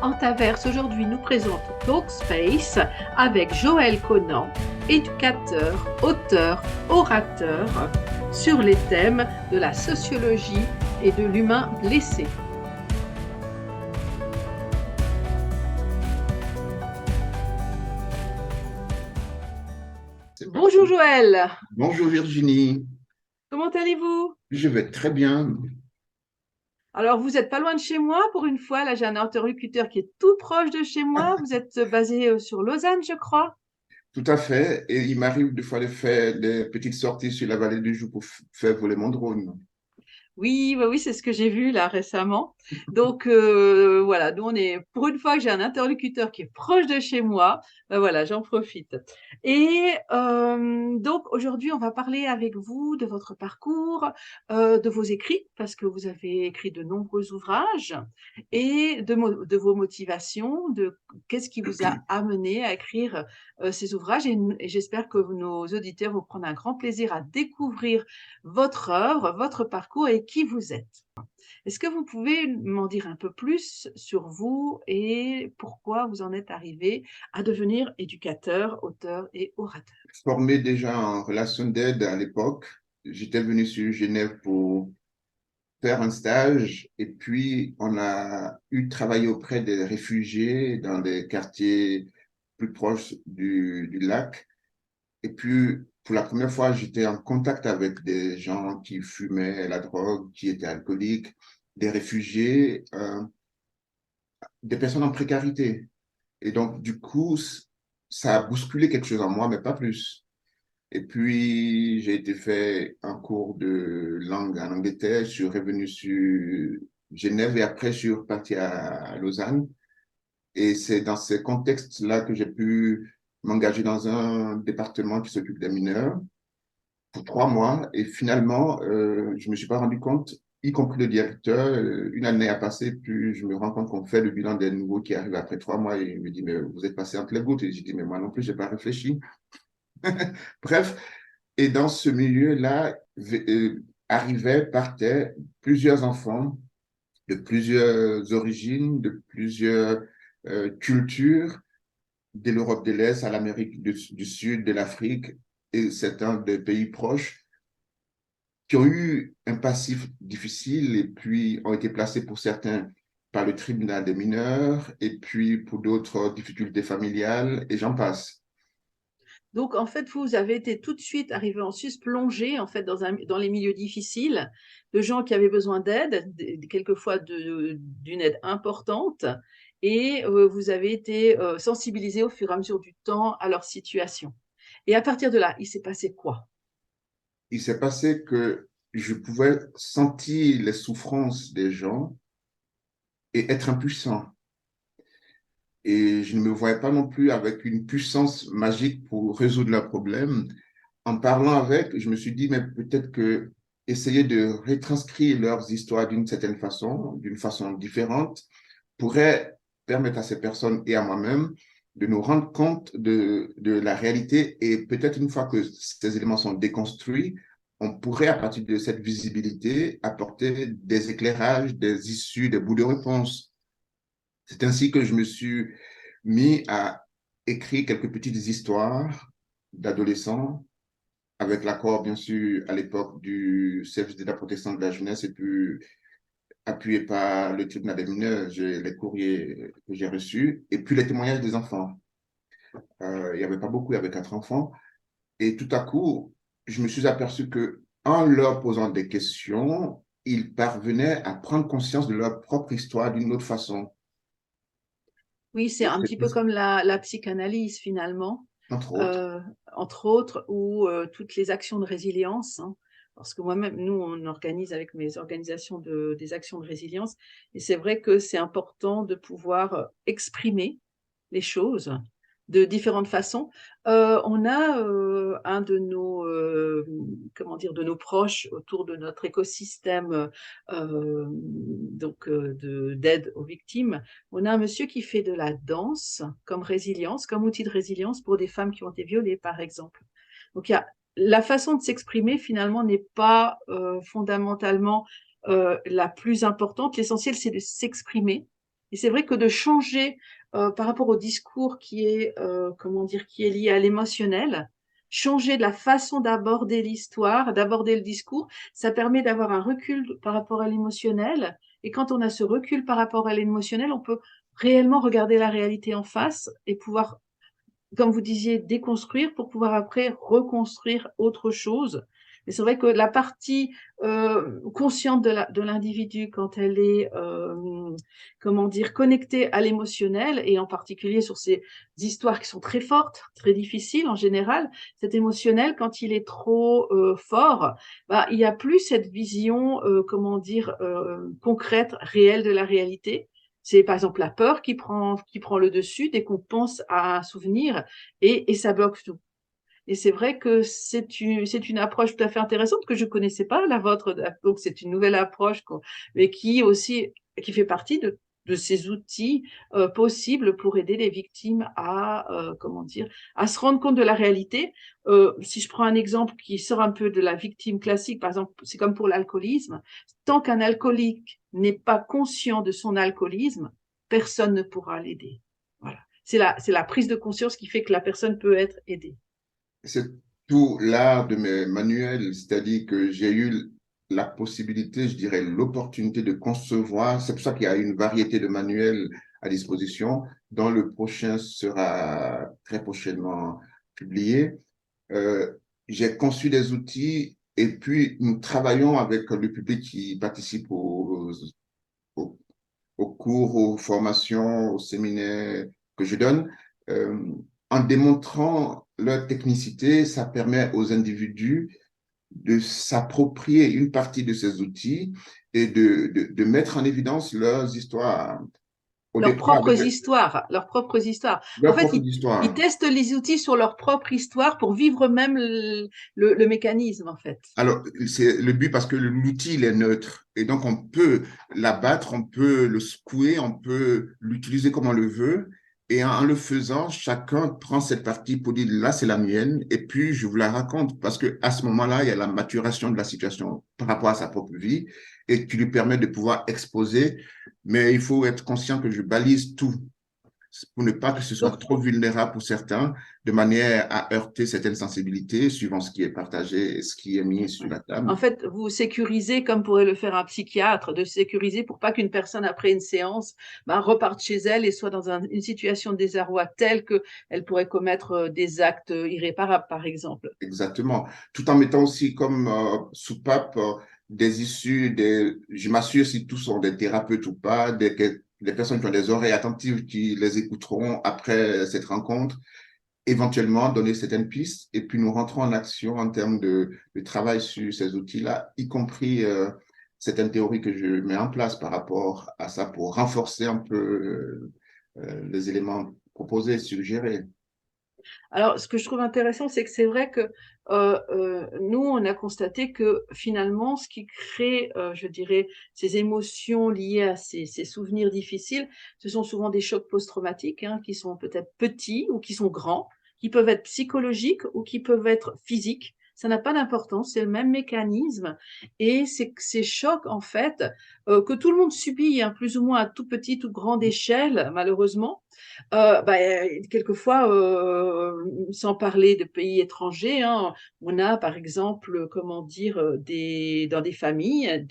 Antaverse aujourd'hui nous présente Talkspace avec Joël Conan, éducateur, auteur, orateur sur les thèmes de la sociologie et de l'humain blessé. C'est Bonjour parti. Joël, Bonjour Virginie, comment allez-vous? je vais très bien. Alors vous n'êtes pas loin de chez moi pour une fois, là j'ai un interlocuteur qui est tout proche de chez moi, vous êtes basé sur Lausanne je crois. Tout à fait. Et il m'arrive des fois de faire des petites sorties sur la vallée du Joux pour faire voler mon drone. Oui, oui, c'est ce que j'ai vu là récemment. Donc voilà, nous on est pour une fois que j'ai un interlocuteur qui est proche de chez moi, ben voilà, j'en profite. Et donc aujourd'hui, on va parler avec vous de votre parcours, de vos écrits, parce que vous avez écrit de nombreux ouvrages, et de vos motivations, de qu'est-ce qui vous a amené à écrire ces ouvrages. Et j'espère que nos auditeurs vont prendre un grand plaisir à découvrir votre œuvre, votre parcours et qui vous êtes. Est-ce que vous pouvez m'en dire un peu plus sur vous et pourquoi vous en êtes arrivé à devenir éducateur, auteur et orateur? Formé déjà en relation d'aide à l'époque, j'étais venu sur Genève pour faire un stage et puis on a eu travaillé auprès des réfugiés dans des quartiers plus proches du lac. Et puis, pour la première fois, j'étais en contact avec des gens qui fumaient la drogue, qui étaient alcooliques, des réfugiés, des personnes en précarité. Et donc, du coup, ça a bousculé quelque chose en moi, mais pas plus. Et puis, j'ai été fait un cours de langue en Angleterre. Je suis revenu sur Genève et après, je suis reparti à Lausanne. Et c'est dans ce contexte-là que j'ai pu m'engager dans un département qui s'occupe des mineurs pour 3 mois. Et finalement, je me suis pas rendu compte, y compris le directeur, une année a passé, puis je me rends compte qu'on fait le bilan des nouveaux qui arrivent après 3 mois et il me dit, mais vous êtes passé entre les gouttes. Et j'ai dit, mais moi non plus, j'ai pas réfléchi. Bref, et dans ce milieu-là, partaient plusieurs enfants de plusieurs origines, de plusieurs cultures, de l'Europe de l'Est à l'Amérique du Sud, de l'Afrique et certains des pays proches qui ont eu un passif difficile et puis ont été placés pour certains par le tribunal des mineurs et puis pour d'autres difficultés familiales et j'en passe. Donc, en fait, vous avez été tout de suite arrivé en Suisse, plongé en fait dans les milieux difficiles, de gens qui avaient besoin d'aide, quelquefois d'une aide importante, et vous avez été sensibilisé au fur et à mesure du temps à leur situation. Et à partir de là, il s'est passé quoi? Il s'est passé que je pouvais sentir les souffrances des gens et être impuissant. Et je ne me voyais pas non plus avec une puissance magique pour résoudre leurs problèmes. En parlant avec, je me suis dit, mais peut-être que essayer de retranscrire leurs histoires d'une façon différente, pourrait permettre à ces personnes et à moi-même de nous rendre compte de la réalité. Et peut-être une fois que ces éléments sont déconstruits, on pourrait, à partir de cette visibilité, apporter des éclairages, des issues, des bouts de réponse. C'est ainsi que je me suis mis à écrire quelques petites histoires d'adolescents, avec l'accord, bien sûr, à l'époque du service d'État protestant de la jeunesse et puis appuyé par le tribunal des mineurs, j'ai les courriers que j'ai reçus et puis les témoignages des enfants. Il n'y avait pas beaucoup, il y avait 4 enfants. Et tout à coup, je me suis aperçu que en leur posant des questions, ils parvenaient à prendre conscience de leur propre histoire d'une autre façon. Oui, c'est un petit peu comme la psychanalyse finalement, Entre autres. euh, entre autres, ou toutes les actions de résilience, hein. Parce que moi-même, nous, on organise avec mes organisations des actions de résilience, et c'est vrai que c'est important de pouvoir exprimer les choses de différentes façons. On a un de nos, comment dire, de nos proches autour de notre écosystème d'aide aux victimes. On a un monsieur qui fait de la danse comme résilience, comme outil de résilience pour des femmes qui ont été violées, par exemple. Donc, la façon de s'exprimer, finalement, n'est pas fondamentalement la plus importante. L'essentiel, c'est de s'exprimer Et c'est vrai que de changer par rapport au discours qui est, comment dire, qui est lié à l'émotionnel, changer de la façon d'aborder l'histoire, d'aborder le discours, ça permet d'avoir un recul par rapport à l'émotionnel. Et quand on a ce recul par rapport à l'émotionnel, on peut réellement regarder la réalité en face et pouvoir, comme vous disiez, déconstruire pour pouvoir après reconstruire autre chose. Mais c'est vrai que la partie consciente de l'individu, quand elle est, comment dire, connectée à l'émotionnel, et en particulier sur ces histoires qui sont très fortes, très difficiles en général, cet émotionnel, quand il est trop fort, bah, il n'y a plus cette vision, comment dire, concrète, réelle de la réalité. C'est par exemple la peur qui prend le dessus dès qu'on pense à un souvenir et ça bloque tout. Et c'est vrai que c'est une approche tout à fait intéressante que je connaissais pas la vôtre. Donc c'est une nouvelle approche, mais qui aussi qui fait partie de ces outils possibles pour aider les victimes à comment dire à se rendre compte de la réalité. Si je prends un exemple qui sort un peu de la victime classique, par exemple, c'est comme pour l'alcoolisme. Tant qu'un alcoolique n'est pas conscient de son alcoolisme, personne ne pourra l'aider. Voilà. C'est la prise de conscience qui fait que la personne peut être aidée. C'est tout l'art de mes manuels, c'est-à-dire que j'ai eu la possibilité, je dirais, l'opportunité de concevoir. C'est pour ça qu'il y a une variété de manuels à disposition, dont le prochain sera très prochainement publié. Euh, j'ai conçu des outils et puis nous travaillons avec le public qui participe aux, aux cours, aux formations, aux séminaires que je donne. Euh, En démontrant leur technicité, ça permet aux individus de s'approprier une partie de ces outils et de mettre en évidence leurs histoires. Au départ, Leurs propres histoires. En leur fait, propre ils histoire. testent les outils sur leur propre histoire pour vivre même le mécanisme, en fait. Alors, c'est le but parce que l'outil, il est neutre. Et donc, on peut l'abattre, on peut le secouer, on peut l'utiliser comme on le veut. Et en le faisant, chacun prend cette partie pour dire, là, c'est la mienne. Et puis, je vous la raconte parce que à ce moment-là, il y a la maturation de la situation par rapport à sa propre vie et qui lui permet de pouvoir exposer. Mais il faut être conscient que je balise tout pour ne pas que ce soit Donc, trop vulnérable pour certains, de manière à heurter certaines sensibilités suivant ce qui est partagé et ce qui est mis sur ouais. la table. En fait, vous sécurisez comme pourrait le faire un psychiatre, de sécuriser pour pas qu'une personne, après une séance, ben, reparte chez elle et soit dans une situation de désarroi telle qu'elle pourrait commettre des actes irréparables, par exemple. Exactement. Tout en mettant aussi comme soupape des issues, je m'assure si tous sont des thérapeutes ou pas, des personnes qui ont des oreilles attentives qui les écouteront après cette rencontre, éventuellement donner certaines pistes et puis nous rentrons en action en termes de travail sur ces outils-là, y compris certaines théories que je mets en place par rapport à ça pour renforcer un peu les éléments proposés, suggérés. Alors, ce que je trouve intéressant, c'est que c'est vrai que nous, on a constaté que finalement, ce qui crée, je dirais, ces émotions liées à ces souvenirs difficiles, ce sont souvent des chocs post-traumatiques, hein, qui sont peut-être petits ou qui sont grands, qui peuvent être psychologiques ou qui peuvent être physiques. Ça n'a pas d'importance, c'est le même mécanisme. Et ces chocs, en fait, que tout le monde subit, hein, plus ou moins à tout petite ou grande échelle, malheureusement, bah, quelquefois, sans parler de pays étrangers, hein, on a par exemple, comment dire, dans des familles,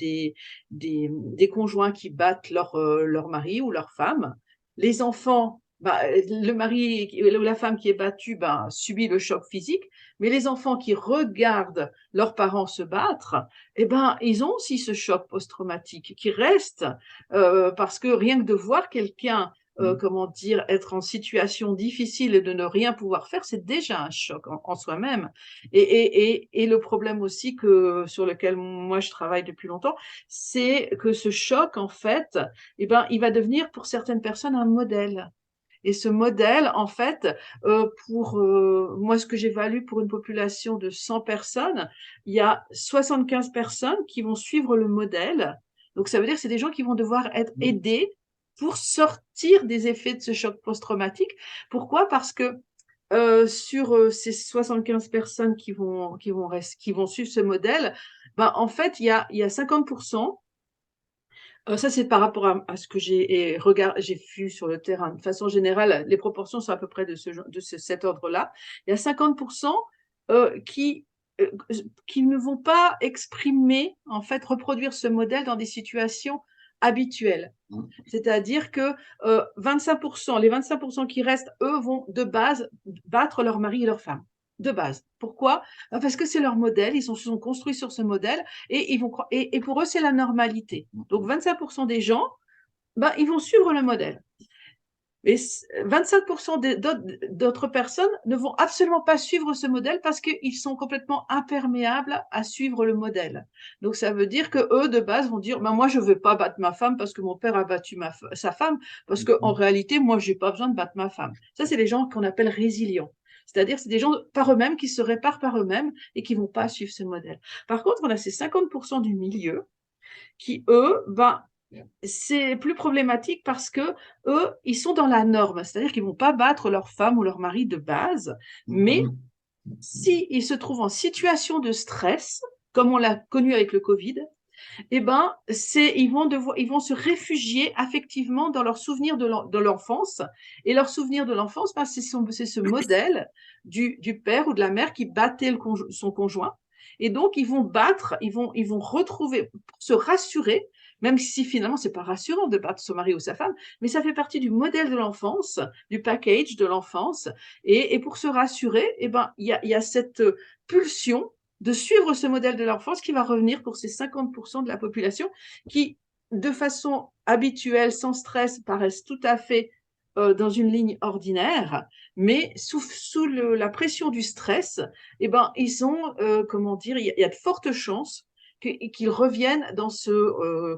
des conjoints qui battent leur mari ou leur femme. Les enfants, bah, le mari ou la femme qui est battue, bah, subit le choc physique, mais les enfants qui regardent leurs parents se battre, eh ben, ils ont aussi ce choc post-traumatique qui reste, parce que rien que de voir quelqu'un comment dire, être en situation difficile et de ne rien pouvoir faire, c'est déjà un choc en soi-même. Et le problème aussi sur lequel moi je travaille depuis longtemps, c'est que ce choc, en fait, eh ben, il va devenir pour certaines personnes un modèle. Et ce modèle, en fait, pour moi, ce que j'évalue pour une population de 100 personnes, il y a 75 personnes qui vont suivre le modèle. Donc, ça veut dire que c'est des gens qui vont devoir être aidés pour sortir des effets de ce choc post-traumatique. Pourquoi? Parce que sur ces 75 personnes qui vont suivre ce modèle, ben, en fait, il y a 50% Ça, c'est par rapport à ce que j'ai vu sur le terrain. De façon générale, les proportions sont à peu près cet ordre-là. Il y a 50% euh, qui, euh, qui ne vont pas exprimer, en fait, reproduire ce modèle dans des situations habituelles. C'est-à-dire que 25%, les 25% qui restent, eux, vont de base battre leur mari et leur femme. De base. Pourquoi? Parce que c'est leur modèle, se sont construits sur ce modèle et pour eux, c'est la normalité. Donc 25% des gens, ben, ils vont suivre le modèle. Et 25% d'autres personnes ne vont absolument pas suivre ce modèle parce qu'ils sont complètement imperméables à suivre le modèle. Donc, ça veut dire que eux, de base, vont dire, ben, moi, je ne veux pas battre ma femme parce que mon père a battu sa femme, parce qu'en réalité, moi, je n'ai pas besoin de battre ma femme. Ça, c'est les gens qu'on appelle résilients. C'est-à-dire, c'est des gens par eux-mêmes qui se réparent par eux-mêmes et qui ne vont pas suivre ce modèle. Par contre, on a ces 50% du milieu qui, eux, ben, c'est plus problématique parce que eux, ils sont dans la norme, c'est-à-dire qu'ils vont pas battre leur femme ou leur mari de base, mais s'ils se trouvent en situation de stress, comme on l'a connu avec le Covid, eh ben, ils vont se réfugier affectivement dans leurs souvenirs de l'enfance. Et leurs souvenirs de l'enfance, ben, c'est ce modèle du père ou de la mère qui battait son conjoint. Et donc, ils vont retrouver, pour se rassurer, même si finalement, c'est pas rassurant de battre son mari ou sa femme, mais ça fait partie du modèle de l'enfance, du package de l'enfance. Et pour se rassurer, eh ben, il y a cette pulsion de suivre ce modèle de l'enfance qui va revenir pour ces 50% de la population qui, de façon habituelle, sans stress, paraissent tout à fait dans une ligne ordinaire, mais sous la pression du stress, eh ben, ils ont, comment dire, il y a de fortes chances qu'ils reviennent dans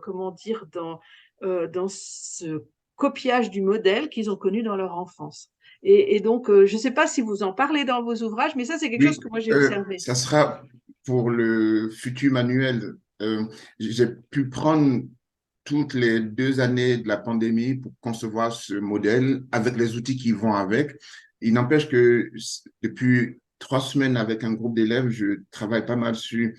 comment dire, dans ce copiage du modèle qu'ils ont connu dans leur enfance. Et donc, je ne sais pas si vous en parlez dans vos ouvrages, mais ça, c'est quelque chose Oui, que moi j'ai observé. ça sera pour le futur manuel. J'ai pu prendre toutes les 2 années de la pandémie pour concevoir ce modèle avec les outils qui vont avec. Il n'empêche que depuis 3 semaines avec un groupe d'élèves, je travaille pas mal sur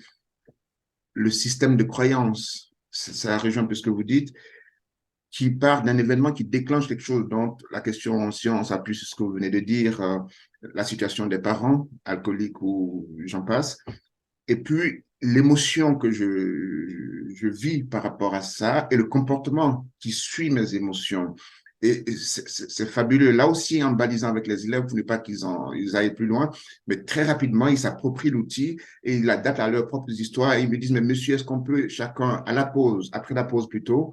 le système de croyance. Ça rejoint un peu ce que vous dites, qui part d'un événement qui déclenche quelque chose. Donc, la question, si on s'appuie sur ce que vous venez de dire, la situation des parents, alcooliques ou j'en passe, et puis l'émotion que je vis par rapport à ça et le comportement qui suit mes émotions. Et c'est fabuleux. Là aussi, en balisant avec les élèves, pour ne pas ils aillent plus loin, mais très rapidement, ils s'approprient l'outil et ils l'adaptent à leurs propres histoires. Et ils me disent, mais monsieur, est-ce qu'on peut chacun, à la pause, après la pause plutôt,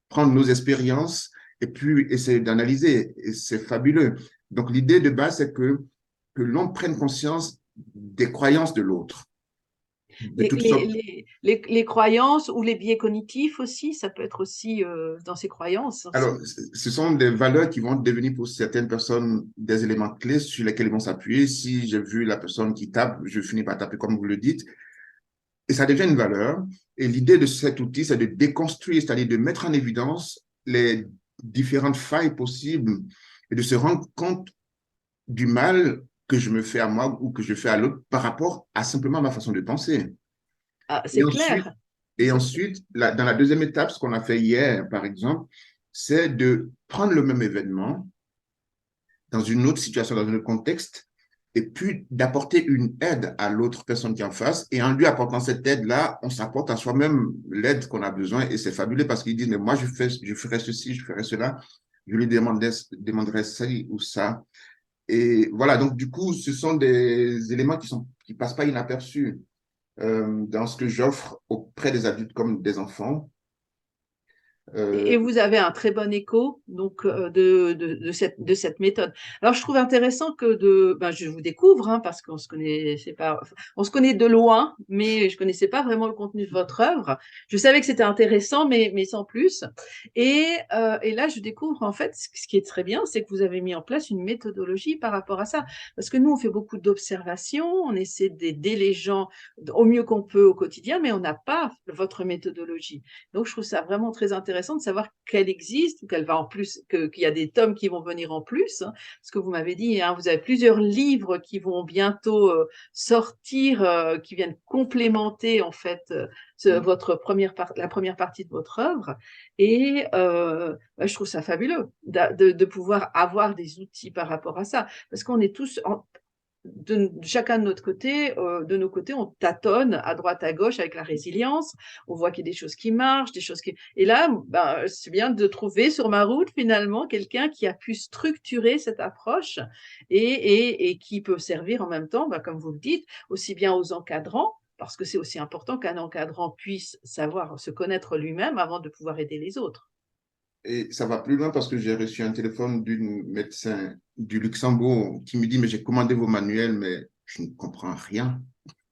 prendre nos expériences et puis essayer d'analyser. Et c'est fabuleux. Donc, l'idée de base, c'est que l'on prenne conscience des croyances de l'autre. De toutes sortes. Les croyances ou les biais cognitifs aussi, ça peut être aussi dans ces croyances Alors, aussi. ce sont des valeurs qui vont devenir pour certaines personnes des éléments clés sur lesquels ils vont s'appuyer. Si j'ai vu la personne qui tape, je finis par taper comme vous le dites. Et ça devient une valeur. Et l'idée de cet outil, c'est de déconstruire, c'est-à-dire de mettre en évidence les différentes failles possibles et de se rendre compte du mal que je me fais à moi ou que je fais à l'autre par rapport à simplement ma façon de penser. Ah, Et c'est ensuite, clair. et ensuite dans la deuxième étape, ce qu'on a fait hier, par exemple, c'est de prendre le même événement dans une autre situation, dans un autre contexte, et puis d'apporter une aide à l'autre personne qui est en face. Et en lui apportant cette aide-là, on s'apporte à soi-même l'aide qu'on a besoin. Et c'est fabuleux parce qu'ils disent, mais moi, je ferai ceci, je ferai cela. Je lui demanderai ça ou ça. Et voilà, donc du coup, ce sont des éléments qui passent pas inaperçus dans ce que j'offre auprès des adultes comme des enfants. Et vous avez un très bon écho donc de cette méthode. Alors je trouve intéressant ben, je vous découvre parce qu'on se connaît, c'est pas, enfin, on se connaît de loin, mais je connaissais pas vraiment le contenu de votre œuvre. Je savais que c'était intéressant, mais sans plus. Et là je découvre en fait ce qui est très bien, c'est que vous avez mis en place une méthodologie par rapport à ça, parce que nous on fait beaucoup d'observations, on essaie d'aider les gens au mieux qu'on peut au quotidien, mais on n'a pas votre méthodologie. Donc je trouve ça vraiment très intéressant intéressant de savoir qu'elle existe ou qu'elle va en plus, qu'il y a des tomes qui vont venir en plus. Hein, ce que vous m'avez dit, hein, vous avez plusieurs livres qui vont bientôt sortir, qui viennent complémenter en fait la première partie de votre œuvre. Et bah, je trouve ça fabuleux de pouvoir avoir des outils par rapport à ça, parce qu'on est tous chacun de nos côtés, on tâtonne à droite, à gauche avec la résilience. On voit qu'il y a des choses qui marchent, des choses qui. Et là, ben, c'est bien de trouver sur ma route finalement quelqu'un qui a pu structurer cette approche et qui peut servir en même temps, ben, comme vous le dites, aussi bien aux encadrants, parce que c'est aussi important qu'un encadrant puisse savoir se connaître lui-même avant de pouvoir aider les autres. Et ça va plus loin parce que j'ai reçu un téléphone d'une médecin du Luxembourg qui me dit, mais j'ai commandé vos manuels, mais je ne comprends rien.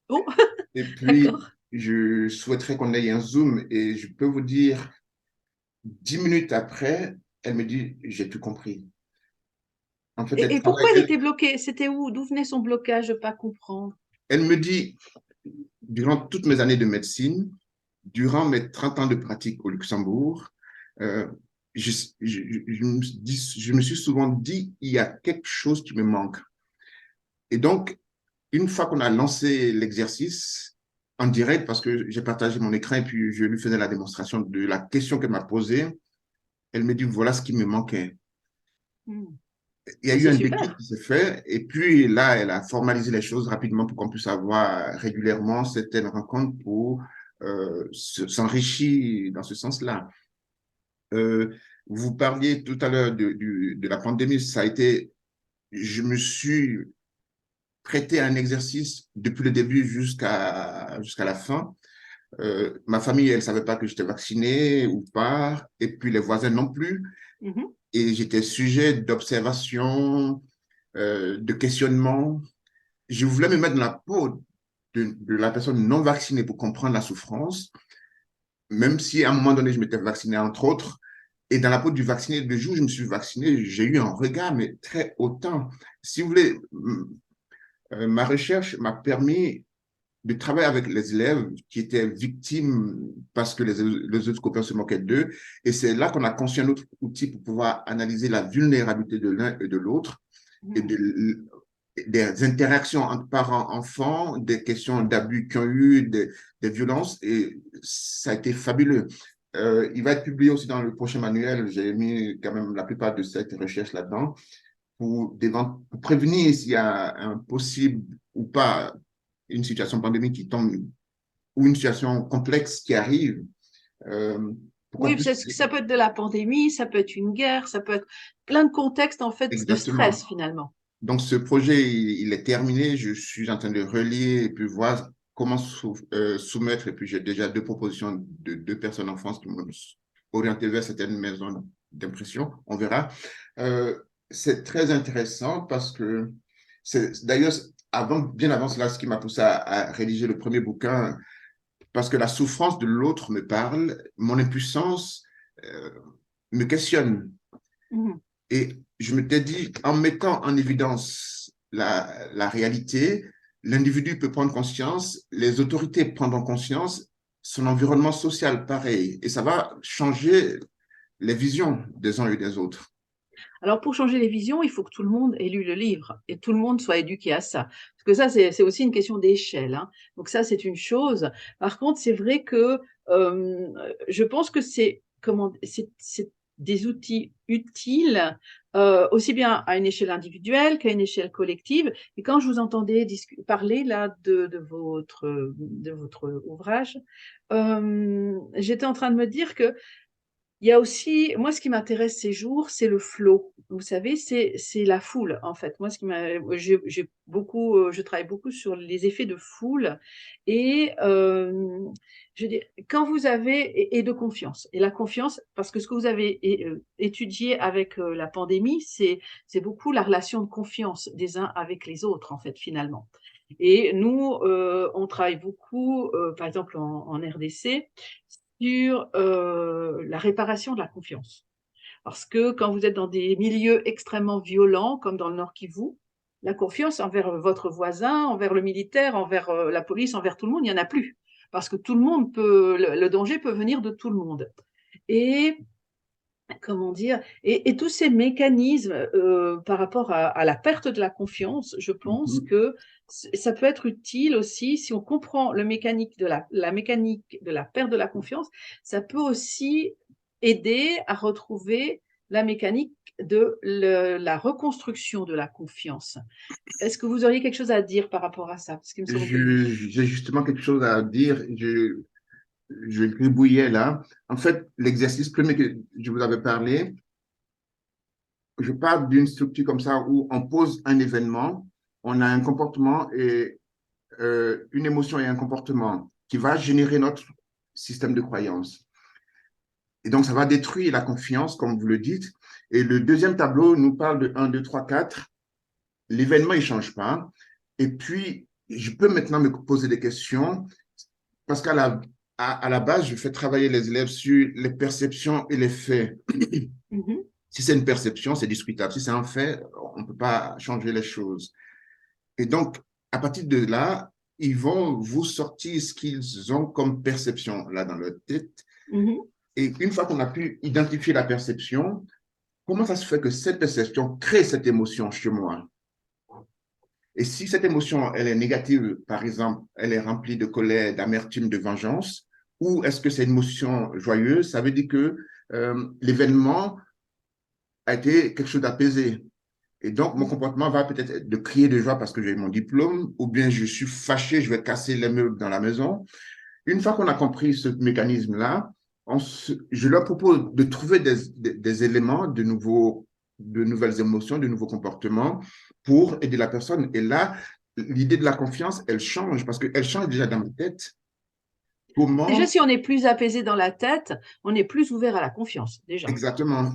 Bon, Et puis, d'accord. je souhaiterais qu'on ait un Zoom et je peux vous dire, 10 minutes après, elle me dit, j'ai tout compris. En fait, Et pourquoi elle était bloquée? C'était où? D'où venait son blocage de pas comprendre? elle me dit, durant toutes mes années de médecine, durant mes 30 ans de pratique au Luxembourg, euh, je me suis souvent dit, il y a quelque chose qui me manque. Et donc, une fois qu'on a lancé l'exercice en direct, parce que j'ai partagé mon écran et puis je lui faisais la démonstration de la question qu'elle m'a posée, elle me dit, voilà ce qui me manquait. Hmm. Il y a Ben, eu c'est un déclic super. qui s'est fait et puis là, elle a formalisé les choses rapidement pour qu'on puisse avoir régulièrement certaines rencontres pour s'enrichir dans ce sens-là. Vous parliez tout à l'heure de la pandémie, ça a été, je me suis prêté à un exercice depuis le début jusqu'à la fin. Ma famille, elle ne savait pas que j'étais vacciné ou pas, et puis les voisins non plus. Mhm. Et j'étais sujet d'observation, de questionnement. Je voulais me mettre dans la peau de la personne non vaccinée pour comprendre la souffrance, même si à un moment donné, je m'étais vacciné, entre autres. Et dans la peau du vacciné, le jour où je me suis vacciné, j'ai eu un regard, mais très hautain. Si vous voulez, ma recherche m'a permis de travailler avec les élèves qui étaient victimes parce que les autres copains se moquaient d'eux. Et c'est là qu'on a conçu un autre outil pour pouvoir analyser la vulnérabilité de l'un et de l'autre et Hmm. des interactions entre parents-enfants, des questions d'abus qu'il y a eu, des violences. Et ça a été fabuleux. Il va être publié aussi dans le prochain manuel. J'ai mis quand même la plupart de cette recherche là-dedans pour prévenir s'il y a un possible ou pas une situation pandémique qui tombe ou une situation complexe qui arrive, euh, pour qu'on Oui, puisse ça peut être de la pandémie, ça peut être une guerre, ça peut être plein de contextes en fait de stress exactement. finalement. Donc, ce projet, il est terminé. Je suis en train de relire et puis voir comment soumettre. Et puis, j'ai déjà deux propositions de deux personnes en France qui m'ont orienté vers certaines maisons d'impression. On verra. Euh, c'est très intéressant parce que c'est d'ailleurs bien avant cela ce qui m'a poussé à rédiger le premier bouquin parce que la souffrance de l'autre me parle, mon impuissance euh, me questionne. Mhm. Et je m'étais dit, en mettant en évidence la réalité, l'individu peut prendre conscience, les autorités prendront conscience, son environnement social pareil. Et ça va changer les visions des uns et des autres. Alors pour changer les visions, il faut que tout le monde ait lu le livre et tout le monde soit éduqué à ça. Parce que ça, c'est aussi une question d'échelle. Hein. Donc ça, c'est une chose. Par contre, c'est vrai que je pense que c'est des outils utiles aussi bien à une échelle individuelle qu'à une échelle collective. Et quand je vous entendais parler là de votre ouvrage, j'étais en train de me dire que il y a aussi, moi, ce qui m'intéresse ces jours, c'est le flow. Vous savez, c'est la foule, en fait. Moi, j'ai beaucoup, je travaille beaucoup sur les effets de foule et je dis, quand vous avez et de confiance. Et la confiance, parce que ce que vous avez étudié avec la pandémie, c'est beaucoup la relation de confiance des uns avec les autres, en fait, finalement. Et nous, on travaille beaucoup, par exemple en RDC, sur la réparation de la confiance. Parce que quand vous êtes dans des milieux extrêmement violents, comme dans le Nord Kivu, la confiance envers votre voisin, envers le militaire, envers la police, envers tout le monde, il n'y en a plus. Parce que tout le monde peut, le danger peut venir de tout le monde. Et comment dire, et tous ces mécanismes par rapport à la perte de la confiance, je pense Mhm. que ça peut être utile aussi si on comprend le mécanique de la mécanique de la perte de la confiance, ça peut aussi aider à retrouver la mécanique de la reconstruction de la confiance. Est-ce que vous auriez quelque chose à dire par rapport à ça? Parce qu'il me semble que oui. J'ai justement quelque chose à dire. Je gribouillais là. En fait, l'exercice premier que je vous avais parlé, je parle d'une structure comme ça où on pose un événement, on a un comportement et une émotion et un comportement qui va générer notre système de croyance. Et donc, ça va détruire la confiance, comme vous le dites. Et le deuxième tableau nous parle de un, 2, 3, 4. L'événement, il ne change pas. Et puis, je peux maintenant me poser des questions parce à la base, je fais travailler les élèves sur les perceptions et les faits. Mhm, Si c'est une perception, c'est discutable. Si c'est un fait, on ne peut pas changer les choses. Et donc, à partir de là, ils vont vous sortir ce qu'ils ont comme perception là dans leur tête. mhm. Et une fois qu'on a pu identifier la perception, comment ça se fait que cette perception crée cette émotion chez moi? Et si cette émotion, elle est négative, par exemple, elle est remplie de colère, d'amertume, de vengeance, ou est-ce que c'est une émotion joyeuse? Ça veut dire que l'événement a été quelque chose d'apaisé. Et donc, mon comportement va peut-être être de crier de joie parce que j'ai eu mon diplôme, ou bien je suis fâché, je vais casser les meubles dans la maison. Une fois qu'on a compris ce mécanisme-là, je leur propose de trouver des éléments de nouvelles émotions, de nouveaux comportements pour aider la personne. Et là, l'idée de la confiance, elle change parce qu'elle change déjà dans ma tête. Déjà, Comment si on est plus apaisé dans la tête, on est plus ouvert à la confiance, déjà. exactement?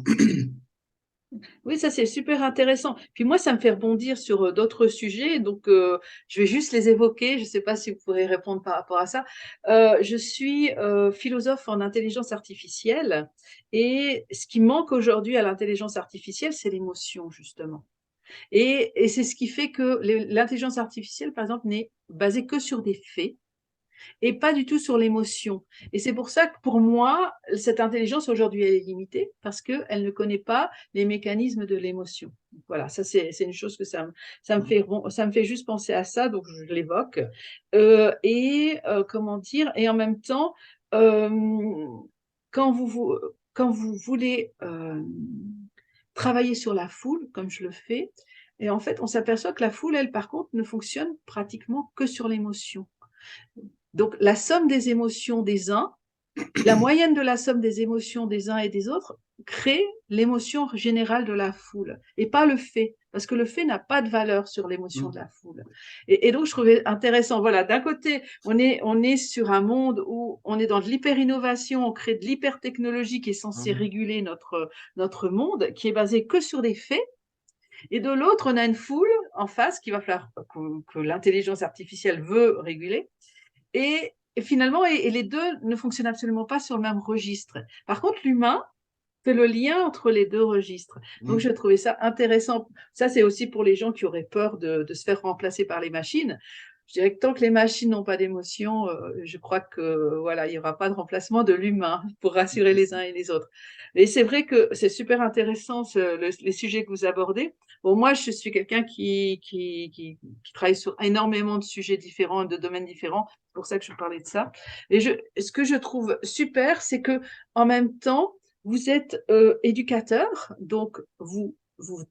Oui, ça c'est super intéressant. Puis moi, ça me fait rebondir sur d'autres sujets, donc je vais juste les évoquer. Je ne sais pas si vous pourrez répondre par rapport à ça. Je suis philosophe en intelligence artificielle et ce qui manque aujourd'hui à l'intelligence artificielle, c'est l'émotion, justement. Et c'est ce qui fait que l'intelligence artificielle, par exemple, n'est basée que sur des faits et pas du tout sur l'émotion. Et c'est pour ça que pour moi, cette intelligence aujourd'hui, elle est limitée parce qu'elle ne connaît pas les mécanismes de l'émotion. Voilà, ça c'est une chose que ça me fait juste penser à ça, donc je l'évoque. Comment dire, et en même temps, euh, quand vous voulez travailler sur la foule, comme je le fais, et en fait, on s'aperçoit que la foule, elle, par contre, ne fonctionne pratiquement que sur l'émotion. Donc, la somme des émotions des uns, la moyenne de la somme des émotions des uns et des autres crée l'émotion générale de la foule et pas le fait, parce que le fait n'a pas de valeur sur l'émotion de la foule. Et donc, je trouvais intéressant. Voilà, d'un côté, on est sur un monde où on est dans de l'hyper-innovation, on crée de l'hyper-technologie qui est censée réguler notre monde, qui est basé que sur des faits. Et de l'autre, on a une foule en face qui va falloir que l'intelligence artificielle veut réguler et finalement, et les deux ne fonctionnent absolument pas sur le même registre. Par contre, l'humain fait le lien entre les deux registres. Donc, je trouvais ça intéressant. Ça, c'est aussi pour les gens qui auraient peur de se faire remplacer par les machines. Je dirais que tant que les machines n'ont pas d'émotion, je crois que voilà, il n'y aura pas de remplacement de l'humain pour rassurer les uns et les autres. Et c'est vrai que c'est super intéressant les sujets que vous abordez. Bon, moi, je suis quelqu'un qui travaille sur énormément de sujets différents, de domaines différents. C'est pour ça que je parlais de ça. Et ce que je trouve super, c'est que en même temps, vous êtes éducateur, donc vous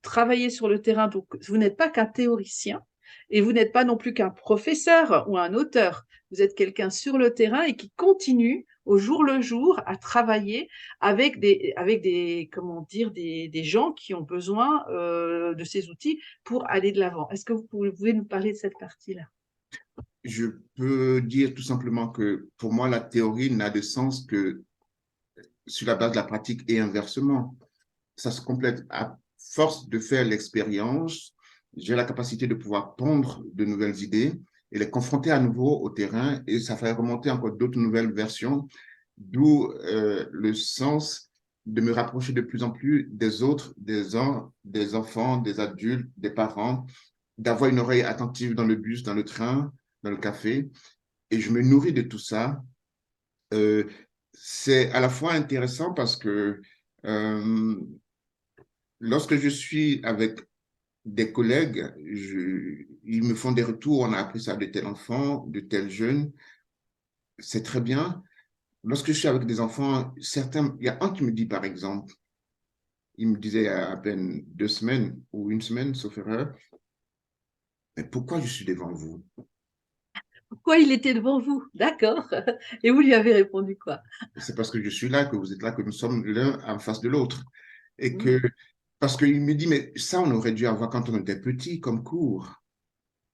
travaillez sur le terrain, donc vous n'êtes pas qu'un théoricien et vous n'êtes pas non plus qu'un professeur ou un auteur. Vous êtes quelqu'un sur le terrain et qui continue au jour le jour à travailler avec comment dire, des gens qui ont besoin de ces outils pour aller de l'avant. Est-ce que vous pouvez nous parler de cette partie-là? Je peux dire tout simplement que pour moi, la théorie n'a de sens que sur la base de la pratique et inversement. Ça se complète à force de faire l'expérience. J'ai la capacité de pouvoir pondre de nouvelles idées et les confronter à nouveau au terrain et ça fait remonter encore d'autres nouvelles versions, d'où le sens de me rapprocher de plus en plus des autres, des enfants, des adultes, des parents, d'avoir une oreille attentive dans le bus, dans le train, dans le café. Et je me nourris de tout ça. Euh, c'est à la fois intéressant parce que euh, lorsque je suis avec des collègues, ils me font des retours, on a appris ça de tel enfant, de tel jeune, c'est très bien. Lorsque je suis avec des enfants, certains, il y a un qui me dit par exemple, il me disait il y a à peine 2 semaines ou une semaine, sauf erreur, mais pourquoi je suis devant vous? Pourquoi il était devant vous? D'accord. Et vous lui avez répondu quoi? C'est parce que je suis là, que vous êtes là, que nous sommes l'un en face de l'autre. Et Mmh. que, parce qu'il me dit, mais ça, on aurait dû avoir quand on était petit comme cours.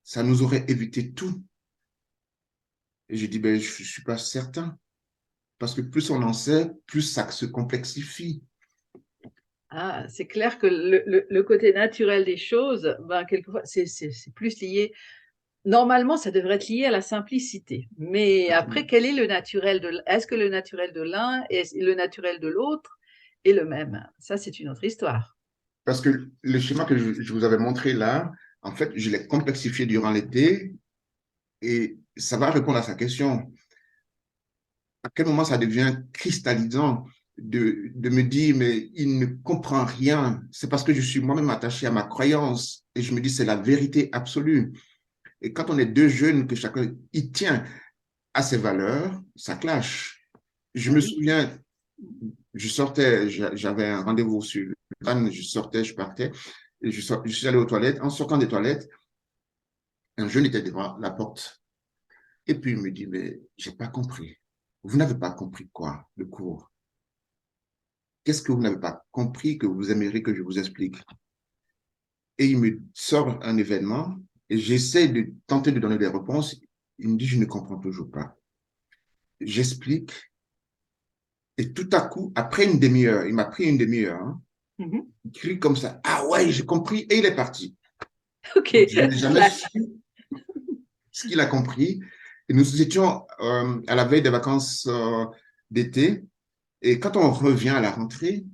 Ça nous aurait évité tout. Et j'ai dit, ben, je ne suis pas certain. Parce que plus on en sait, plus ça se complexifie. Ah, c'est clair que le côté naturel des choses, ben, quelquefois, c'est plus lié. Normalement, ça devrait être lié à la simplicité. Mais après, quel est le naturel est-ce que le naturel de l'un et le naturel de l'autre est le même? Ça, c'est une autre histoire. Parce que le schéma que je vous avais montré là, en fait, je l'ai complexifié durant l'été et ça va répondre à sa question. À quel moment ça devient cristallisant de me dire, mais il ne comprend rien. C'est parce que je suis moi-même attaché à ma croyance et je me dis, c'est la vérité absolue. Et quand on est deux jeunes, que chacun y tient à ses valeurs, ça clash. Je Ben me oui. souviens, je sortais, j'avais un rendez-vous sur le van, je sortais, je partais, et je suis allé aux toilettes. En sortant des toilettes, un jeune était devant la porte. Et puis il me dit, mais j'ai pas compris. Vous n'avez pas compris quoi, le cours? Qu'est-ce que vous n'avez pas compris que vous aimeriez que je vous explique? Et il me sort un événement et j'essaie de tenter de donner des réponses. Il me dit, je ne comprends toujours pas. J'explique et tout à coup, après une demi-heure, il m'a pris une demi-heure, hein, Mhm. il crie comme ça, ah ouais, j'ai compris et il est parti. Ok, Donc, je n'ai jamais clac. su ce qu'il a compris. Et nous étions à la veille des vacances d'été et quand on revient à la rentrée,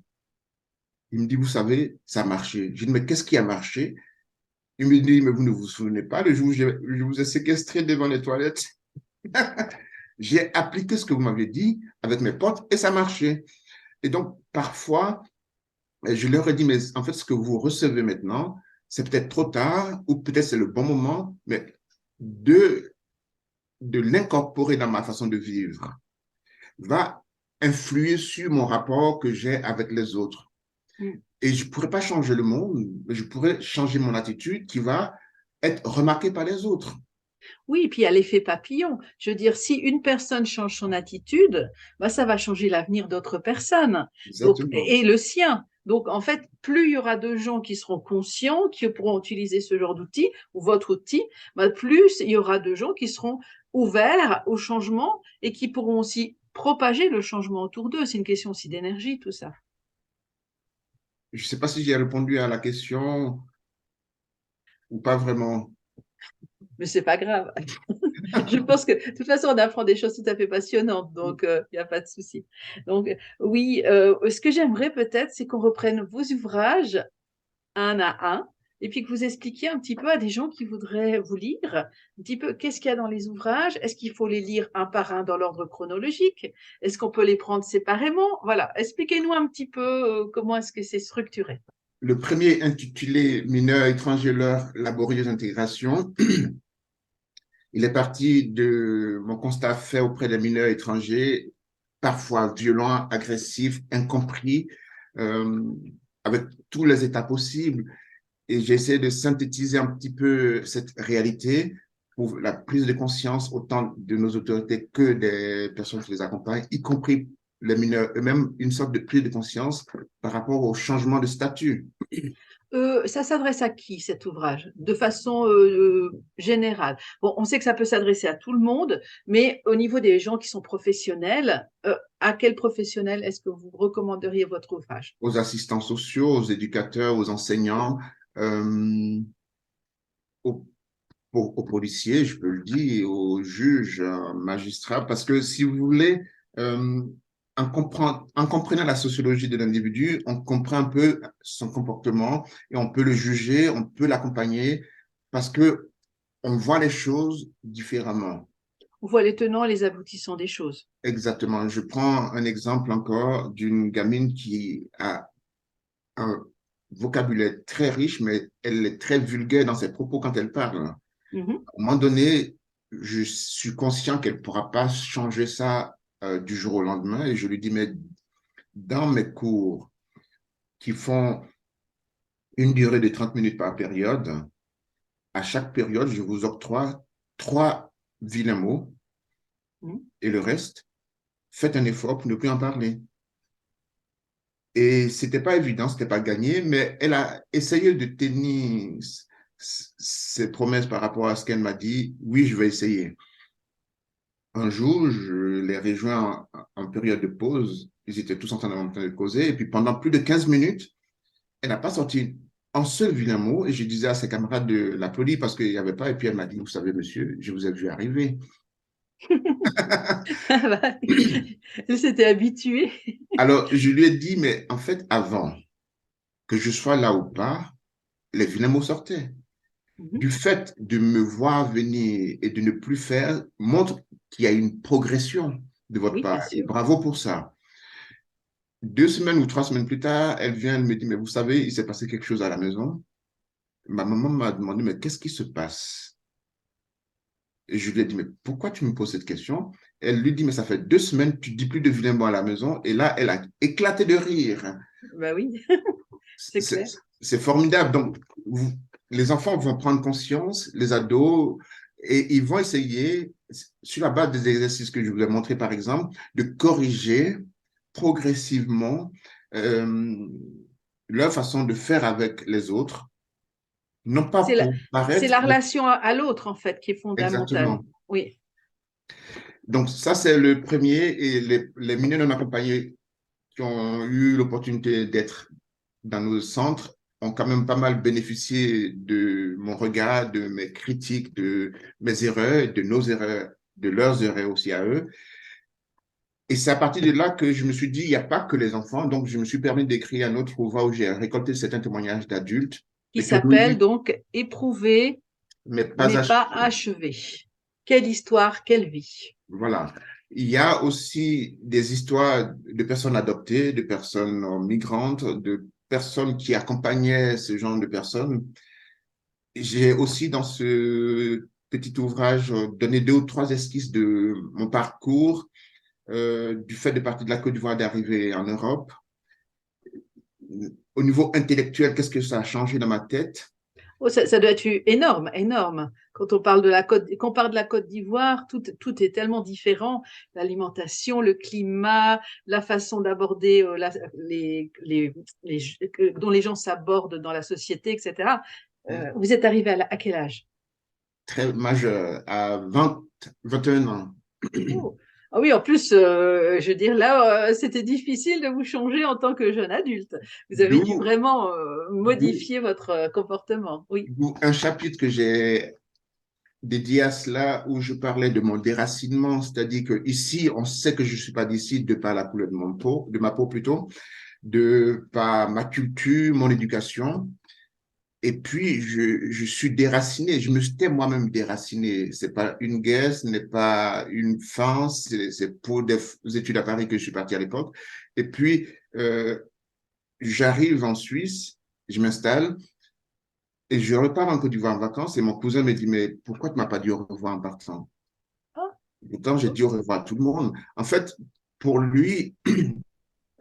il me dit, vous savez, ça a marché. Je dis, mais qu'est-ce qui a marché? Il me dit, mais vous ne vous souvenez pas, le jour où je vous ai séquestré devant les toilettes, j'ai appliqué ce que vous m'avez dit avec mes potes et ça marchait. Et donc, parfois, je leur ai dit, mais en fait, ce que vous recevez maintenant, c'est peut-être trop tard ou peut-être c'est le bon moment, mais de, de l'incorporer dans ma façon de vivre va influer sur mon rapport que j'ai avec les autres. Mm. Et je ne pourrais pas changer le monde, mais je pourrais changer mon attitude qui va être remarquée par les autres. Oui, et puis il y a l'effet papillon. Je veux dire, si une personne change son attitude, bah, ça va changer l'avenir d'autres personnes. Donc, Exactement. et le sien. Donc, en fait, plus il y aura de gens qui seront conscients, qui pourront utiliser ce genre d'outil ou votre outil, bah, plus il y aura de gens qui seront ouverts au changement et qui pourront aussi propager le changement autour d'eux. C'est une question aussi d'énergie, tout ça. Je ne sais pas si j'ai répondu à la question ou pas vraiment. Mais c'est pas grave. Je pense que de toute façon, on apprend des choses tout à fait passionnantes, donc il n'y a pas de souci. Donc oui, ce que j'aimerais peut-être, c'est qu'on reprenne vos ouvrages un à un, et puis que vous expliquiez un petit peu à des gens qui voudraient vous lire, un petit peu qu'est-ce qu'il y a dans les ouvrages, est-ce qu'il faut les lire un par un dans l'ordre chronologique, est-ce qu'on peut les prendre séparément? Voilà, expliquez-nous un petit peu comment est-ce que c'est structuré. Le premier intitulé Mineurs étrangers, leur laborieuse intégration, il est parti de mon constat fait auprès des mineurs étrangers, parfois violents, agressifs, incompris, euh, avec tous les états possibles. Et j'essaie de synthétiser un petit peu cette réalité pour la prise de conscience autant de nos autorités que des personnes qui les accompagnent, y compris les mineurs eux-mêmes, une sorte de prise de conscience par rapport au changement de statut. Ça s'adresse à qui cet ouvrage? De façon générale. Bon, on sait que ça peut s'adresser à tout le monde, mais au niveau des gens qui sont professionnels, à quel professionnel est-ce que vous recommanderiez votre ouvrage? Aux assistants sociaux, aux éducateurs, aux enseignants, euh, aux, aux policiers, je peux le dire, aux juges, magistrats, parce que si vous voulez, euh, en comprenant la sociologie de l'individu, on comprend un peu son comportement et on peut le juger, on peut l'accompagner parce que on voit les choses différemment. on voit les tenants et les aboutissants des choses. Exactement. Je prends un exemple encore d'une gamine qui a un vocabulaire très riche, mais elle est très vulgaire dans ses propos quand elle parle. À Mhm. un moment donné, je suis conscient qu'elle ne pourra pas changer ça du jour au lendemain et je lui dis, mais dans mes cours qui font une durée de 30 minutes par période, à chaque période, je vous octroie 3 vilains mots Mhm. et le reste, faites un effort pour ne plus en parler. Et c'était pas évident, c'était pas gagné, mais elle a essayé de tenir ses promesses par rapport à ce qu'elle m'a dit. Oui, je vais essayer. Un jour, je les rejoins en période de pause. Ils étaient tous en train de causer. Et puis pendant plus de 15 minutes, elle n'a pas sorti un seul vilain mot. Et je disais à ses camarades de l'applaudir parce qu'il n'y avait pas. Et puis elle m'a dit, vous savez, monsieur, je vous ai vu arriver. Ah bah, elle s'était habituée. Alors, je lui ai dit, mais en fait, avant que je sois là ou pas, les vilains mots sortaient. Mhm. Du fait de me voir venir et de ne plus faire montre qu'il y a une progression de votre Oui, part. bien Et sûr. bravo pour ça. 2 semaines ou 3 semaines plus tard, elle vient, elle me dit, mais vous savez, il s'est passé quelque chose à la maison. Ma maman m'a demandé, mais qu'est-ce qui se passe? Et je lui ai dit, mais pourquoi tu me poses cette question? Elle lui dit, mais ça fait 2 semaines, tu dis plus de vilain mot à la maison. Et là, elle a éclaté de rire. Bah oui, c'est C'est clair. c'est formidable. Donc, les enfants vont prendre conscience, les ados, et ils vont essayer, sur la base des exercices que je vous ai montrés, par exemple, de corriger progressivement euh, leur façon de faire avec les autres, non pas C'est la, pour c'est paraître, la mais relation à l'autre, en fait, qui est fondamentale. exactement. Oui. Donc, ça, c'est le premier, et les mineurs non accompagnés qui ont eu l'opportunité d'être dans nos centres ont quand même pas mal bénéficié de mon regard, de mes critiques, de mes erreurs, de nos erreurs, de leurs erreurs aussi à eux. Et c'est à partir de là que je me suis dit, il n'y a pas que les enfants. Donc, je me suis permis d'écrire un autre ouvrage où j'ai récolté certains témoignages d'adultes, Qui s'appelle méthodologiques, donc Éprouver, mais pas mais pas achevés. achever. Quelle histoire, quelle vie. Voilà. Il y a aussi des histoires de personnes adoptées, de personnes migrantes, de personnes qui accompagnaient ce genre de personnes. J'ai aussi dans ce petit ouvrage donné 2 ou 3 esquisses de mon parcours, du fait de partir de la Côte d'Ivoire d'arriver en Europe. Au niveau intellectuel, qu'est-ce que ça a changé dans ma tête? Oh, ça doit être énorme, énorme. Quand on parle de qu'on parle de la Côte d'Ivoire, tout est tellement différent. L'alimentation, le climat, la façon d'aborder dont les gens s'abordent dans la société, etc. Vous êtes arrivé à quel âge? Très majeur, à 20, 21 ans. Oh. Ah oui, en plus, je veux dire, là, c'était difficile de vous changer en tant que jeune adulte. Vous avez dû D'où, vraiment d'où, modifier votre comportement. Oui. d'où un chapitre que j'ai dédié à cela où je parlais de mon déracinement, c'est-à-dire que ici, on sait que je ne suis pas d'ici de par la couleur de mon peau, de ma peau plutôt, de par ma culture, mon éducation. Et puis, je suis déraciné, je me suis moi-même déraciné. C'est pas une guerre, ce n'est pas une fin, c'est pour des études à Paris que je suis parti à l'époque. Et puis, j'arrive en Suisse, je m'installe et je repars en Côte d'Ivoire en vacances et mon cousin me dit, mais pourquoi tu m'as pas dit au revoir en partant? Ah, Pourtant, j'ai dit au revoir à tout le monde. En fait, pour lui,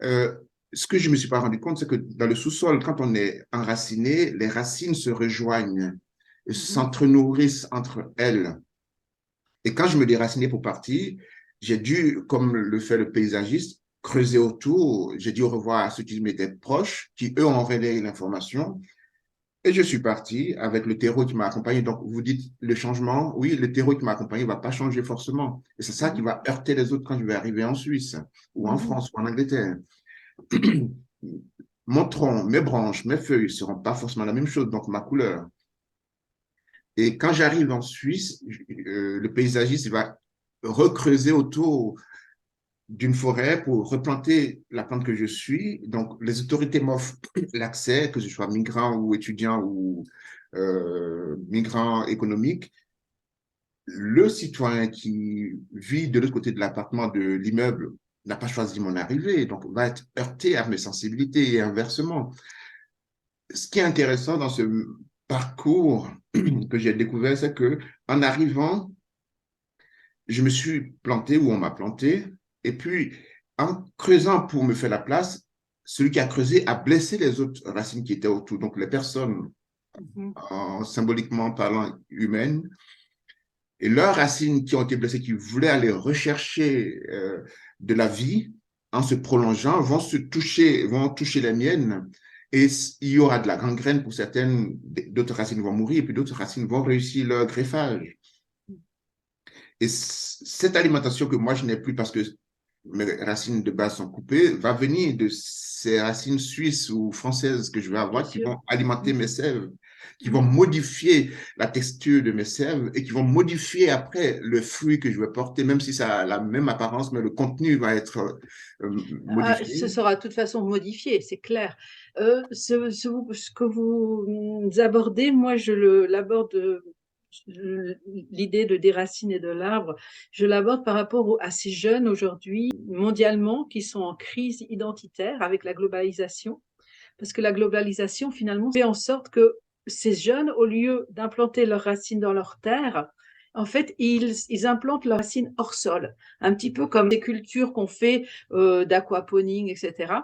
Euh, ce que je ne me suis pas rendu compte, c'est que dans le sous-sol, quand on est enraciné, les racines se rejoignent et mhm. s'entre-nourrissent entre elles. Et quand je me déracinais pour partir, j'ai dû, comme le fait le paysagiste, creuser autour. J'ai dit au revoir à ceux qui m'étaient proches, qui eux ont relayé l'information. Et je suis parti avec le terreau qui m'a accompagné. Donc, vous dites le changement, oui, le terreau qui m'a accompagné ne va pas changer forcément. Et c'est ça qui Mhm. va heurter les autres quand je vais arriver en Suisse ou en Mhm. France ou en Angleterre. Mon tronc, mes branches, mes feuilles ne seront pas forcément la même chose, donc ma couleur. Et quand j'arrive en Suisse, le paysagiste va recreuser autour d'une forêt pour replanter la plante que je suis. Donc, les autorités m'offrent l'accès, que je sois migrant ou étudiant ou migrant économique. le citoyen qui vit de l'autre côté de l'appartement, de l'immeuble, n'a pas choisi mon arrivée, donc va être heurté à mes sensibilités et inversement. Ce qui est intéressant dans ce parcours que j'ai découvert, c'est que en arrivant, je me suis planté où on m'a planté, et puis en creusant pour me faire la place, celui qui a creusé a blessé les autres racines qui étaient autour, donc les personnes, Mhm. symboliquement parlant, humaines, et leurs racines qui ont été blessées, qui voulaient aller rechercher de la vie en se prolongeant, vont toucher les miennes. Et il y aura de la gangrène pour certaines, d'autres racines vont mourir, et puis d'autres racines vont réussir leur greffage. Et cette alimentation que moi je n'ai plus parce que mes racines de base sont coupées, va venir de ces racines suisses ou françaises que je vais Bien avoir qui sûr. vont alimenter mes Mhm. sèves, qui vont Mhm. modifier la texture de mes sèves et qui vont modifier après le fruit que je vais porter, même si ça a la même apparence, mais le contenu va être Ah, ce modifié. sera de toute façon modifié, c'est clair. Ce que vous abordez, moi, l'aborde, l'idée de des racines et de l'arbre, je l'aborde par rapport à ces jeunes aujourd'hui, mondialement, qui sont en crise identitaire avec la globalisation. Parce que la globalisation, finalement, fait en sorte que ces jeunes, au lieu d'implanter leurs racines dans leur terre, en fait, ils implantent leurs racines hors sol, un petit peu comme des cultures qu'on fait d'aquaponing, etc.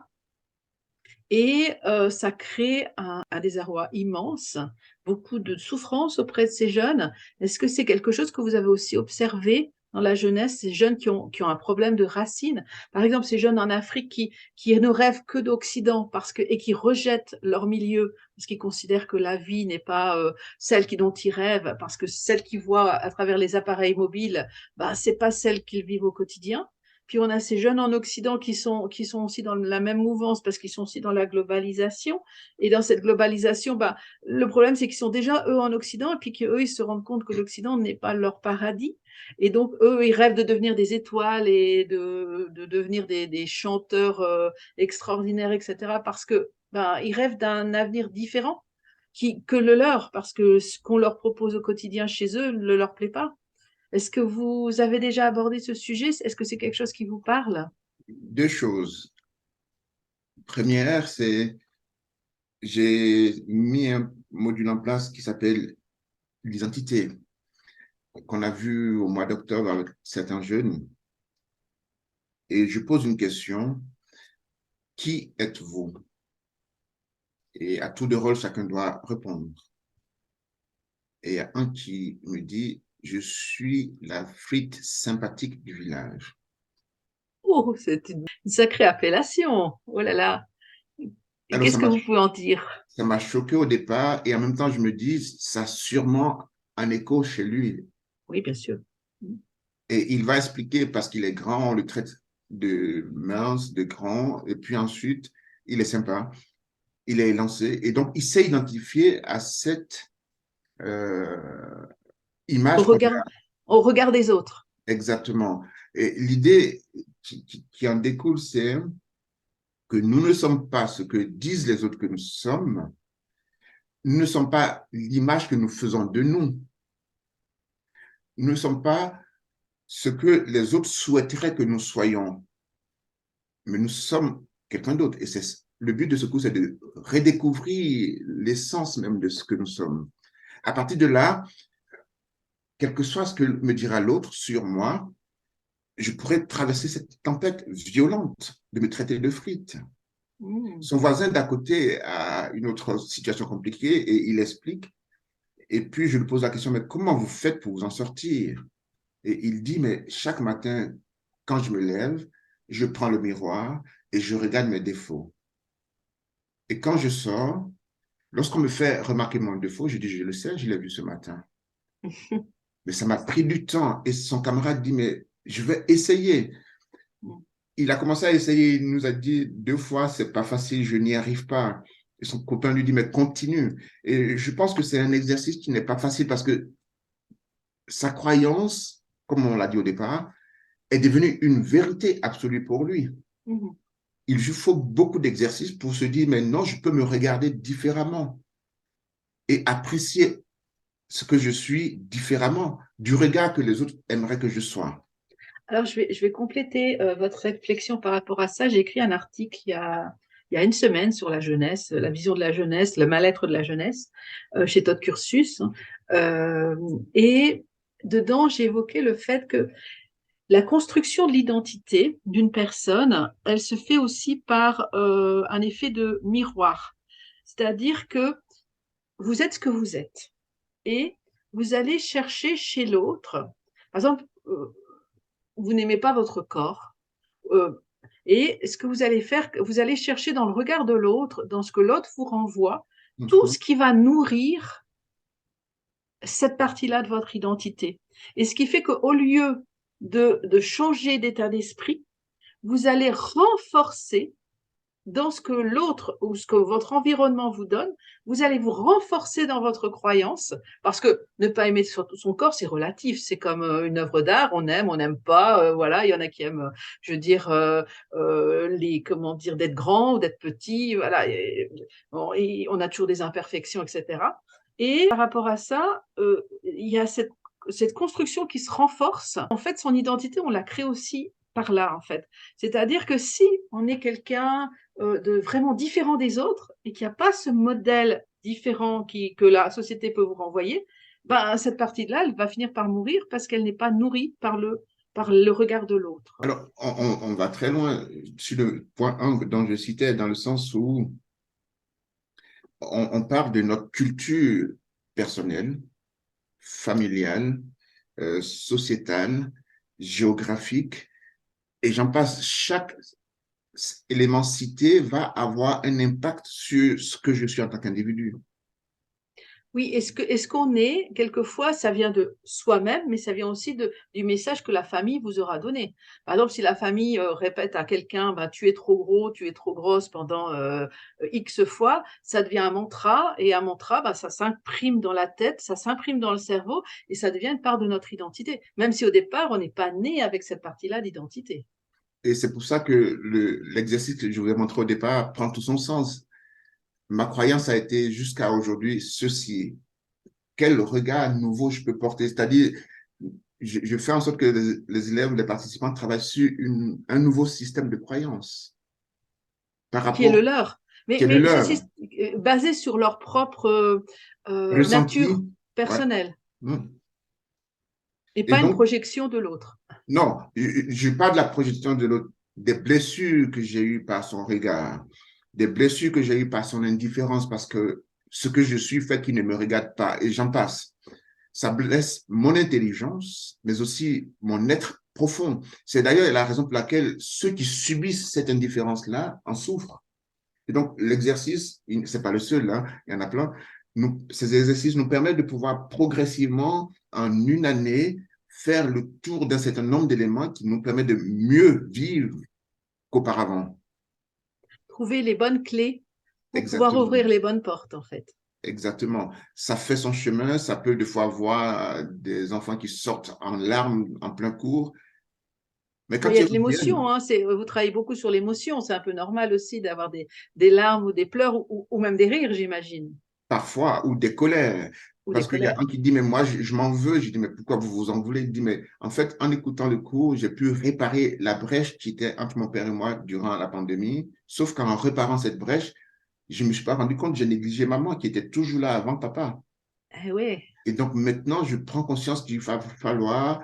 Et ça crée un désarroi immense, beaucoup de souffrance auprès de ces jeunes. Est-ce que c'est quelque chose que vous avez aussi observé dans la jeunesse, ces jeunes qui ont un problème de racines? Par exemple, ces jeunes en Afrique qui ne rêvent que d'Occident et qui rejettent leur milieu parce qu'ils considèrent que la vie n'est pas celle dont ils rêvent, parce que celle qu'ils voient à travers les appareils mobiles, bah, c'est pas celle qu'ils vivent au quotidien. Puis on a ces jeunes en Occident qui sont aussi dans la même mouvance parce qu'ils sont aussi dans la globalisation. Et dans cette globalisation, bah, le problème, c'est qu'ils sont déjà, eux, en Occident, et puis qu'eux, ils se rendent compte que l'Occident n'est pas leur paradis. Et donc, eux, ils rêvent de devenir des étoiles et de devenir des chanteurs extraordinaires, etc. Parce que bah, ils rêvent d'un avenir différent que le leur, parce que ce qu'on leur propose au quotidien chez eux ne leur plaît pas. Est-ce que vous avez déjà abordé ce sujet? Est-ce que c'est quelque chose qui vous parle? Deux choses. Première, c'est j'ai mis un module en place qui s'appelle l'identité, qu'on a vu au mois d'octobre avec certains jeunes. Et je pose une question, qui êtes-vous? Et à tour de rôle, chacun doit répondre. Et il y a un qui me dit, je suis la frite sympathique du village. Oh, c'est une sacrée appellation. Oh là là. Et Alors, qu'est-ce que vous pouvez en dire? ça m'a choqué au départ et en même temps, je me dis, ça a sûrement un écho chez lui. Oui, bien sûr. Et il va expliquer parce qu'il est grand, on le traite de mince, de grand, et puis ensuite, il est sympa, il est élancé. Et donc, il s'est identifié à cette euh, Au image qu'on regard, au regard des autres. exactement. Et l'idée qui en découle, c'est que nous ne sommes pas ce que disent les autres que nous ne sommes pas l'image que nous faisons de nous, nous ne sommes pas ce que les autres souhaiteraient que nous soyons, mais nous sommes quelqu'un d'autre. Et c'est le but de ce cours, c'est de redécouvrir l'essence même de ce que nous sommes. À partir de là, quel que soit ce que me dira l'autre sur moi, je pourrais traverser cette tempête violente de me traiter de frite. Mm. Son voisin d'à côté a une autre situation compliquée et il explique. Et puis je lui pose la question, mais comment vous faites pour vous en sortir? Et il dit, mais chaque matin, quand je me lève, je prends le miroir et je regarde mes défauts. Et quand je sors, lorsqu'on me fait remarquer mon défaut, je dis, je le sais, je l'ai vu ce matin. Mais ça m'a pris du temps. Et son camarade dit, mais je vais essayer. Il a commencé à essayer, il nous a dit deux fois, c'est pas facile, je n'y arrive pas. Et son copain lui dit, mais continue. Et je pense que c'est un exercice qui n'est pas facile parce que sa croyance, comme on l'a dit au départ, est devenue une vérité absolue pour lui. Mhm. Il lui faut beaucoup d'exercices pour se dire, mais non, je peux me regarder différemment et apprécier ce que je suis différemment du regard que les autres aimeraient que je sois. Alors, je vais compléter votre réflexion par rapport à ça. J'ai écrit un article il y a une semaine sur la jeunesse, la vision de la jeunesse, le mal-être de la jeunesse, chez Todd Cursus. Euh, et dedans, j'ai évoqué le fait que la construction de l'identité d'une personne, elle se fait aussi par un effet de miroir. C'est-à-dire que vous êtes ce que vous êtes. Et vous allez chercher chez l'autre, par exemple, vous n'aimez pas votre corps. euh, et ce que vous allez faire, vous allez chercher dans le regard de l'autre, dans ce que l'autre vous renvoie, tout Mhm. ce qui va nourrir cette partie-là de votre identité. Et ce qui fait qu'au lieu de changer d'état d'esprit, vous allez renforcer dans ce que l'autre ou ce que votre environnement vous donne, vous allez vous renforcer dans votre croyance, parce que ne pas aimer son corps, c'est relatif. C'est comme une œuvre d'art, on n'aime pas. Voilà, il y en a qui aiment, je veux dire, comment dire, d'être grand ou d'être petit. Voilà, bon, et on a toujours des imperfections, etc. Et par rapport à ça, il y a cette construction qui se renforce. En fait, son identité, on la crée aussi par là, en fait. C'est-à-dire que si on est quelqu'un de vraiment différent des autres et qu'il n'y a pas ce modèle différent que la société peut vous renvoyer, ben, cette partie-là, elle va finir par mourir parce qu'elle n'est pas nourrie par le regard de l'autre. Alors, on va très loin sur le point 1 dont je citais, dans le sens où on parle de notre culture personnelle, familiale, sociétale, géographique, et j'en passe. Chaque élément cité va avoir un impact sur ce que je suis en tant qu'individu. Oui, est-ce qu'on est, quelquefois, ça vient de soi-même, mais ça vient aussi du message que la famille vous aura donné. Par exemple, si la famille répète à quelqu'un, bah, tu es trop gros, tu es trop grosse pendant X fois, ça devient un mantra, et un mantra, bah, ça s'imprime dans la tête, ça s'imprime dans le cerveau, et ça devient une part de notre identité. Même si au départ, on n'est pas né avec cette partie-là d'identité. Et c'est pour ça que l'exercice que je vous ai montré au départ prend tout son sens. Ma croyance a été jusqu'à aujourd'hui ceci. Quel regard nouveau je peux porter? C'est-à-dire, je fais en sorte que les élèves, les participants travaillent sur un nouveau système de croyance par Qui est le rapport leur. qui est le Mais leur. basé sur leur propre nature Ressenti. Ouais. personnelle Mm. et Et pas une donc, projection de l'autre. non, je parle de la projection de l'autre, des blessures que j'ai eues par son regard, des blessures que j'ai eues par son indifférence, parce que ce que je suis fait qu'il ne me regarde pas, et j'en passe. Ça blesse mon intelligence, mais aussi mon être profond. C'est d'ailleurs la raison pour laquelle ceux qui subissent cette indifférence-là en souffrent. Et donc, l'exercice, c'est pas le seul, hein, il y en a plein. Ces exercices nous permettent de pouvoir progressivement, en une année, faire le tour d'un certain nombre d'éléments qui nous permettent de mieux vivre qu'auparavant. Trouver les bonnes clés pour pouvoir Exactement. ouvrir les bonnes portes, en fait. Exactement. Ça fait son chemin. Ça peut des fois voir des enfants qui sortent en larmes en plein cours. Mais Ben, il y quand a ils de l'émotion, reviennent, hein, vous travaillez beaucoup sur l'émotion, c'est un peu normal aussi d'avoir des larmes ou des pleurs ou même des rires, j'imagine, parfois, ou des colères. ou des Parce qu'il y a un colères. qui dit, mais moi, je m'en veux. Je dis, mais pourquoi vous vous en voulez? Il dit, mais en fait, en écoutant le cours, j'ai pu réparer la brèche qui était entre mon père et moi durant la pandémie. Sauf qu'en réparant cette brèche, je ne me suis pas rendu compte, j'ai négligé maman qui était toujours là avant papa. Eh ouais. Et donc maintenant, je prends conscience qu'il va falloir